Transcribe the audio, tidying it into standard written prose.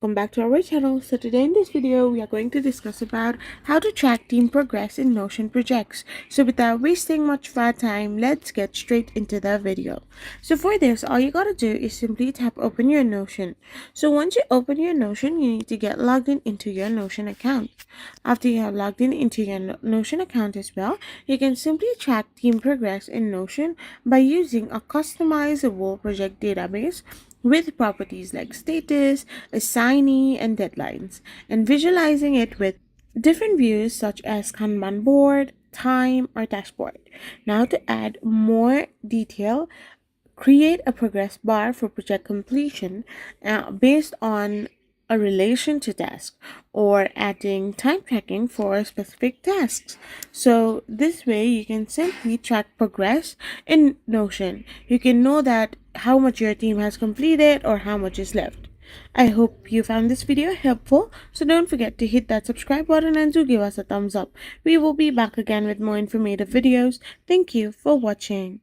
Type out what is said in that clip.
welcome back to our channel. So today in this video we are going to discuss about how to track team progress in Notion projects. So without wasting much of our time, let's get straight into the video. So for this, all you gotta do is simply tap open your Notion. So once you open your Notion, you need to get logged in into your Notion account. After you have logged in into your Notion account as well, you can simply track team progress in Notion by using a customizable project database with properties like status, assignee, and deadlines, and visualizing it with different views such as Kanban board, time, or dashboard. Now to add more detail, create a progress bar for project completion based on a relation to task, or adding time tracking for specific tasks. So this way you can simply track progress in Notion. You can know that how much your team has completed or how much is left. I hope you found this video helpful, so don't forget to hit that subscribe button and do give us a thumbs up. We will be back again with more informative videos. Thank you for watching.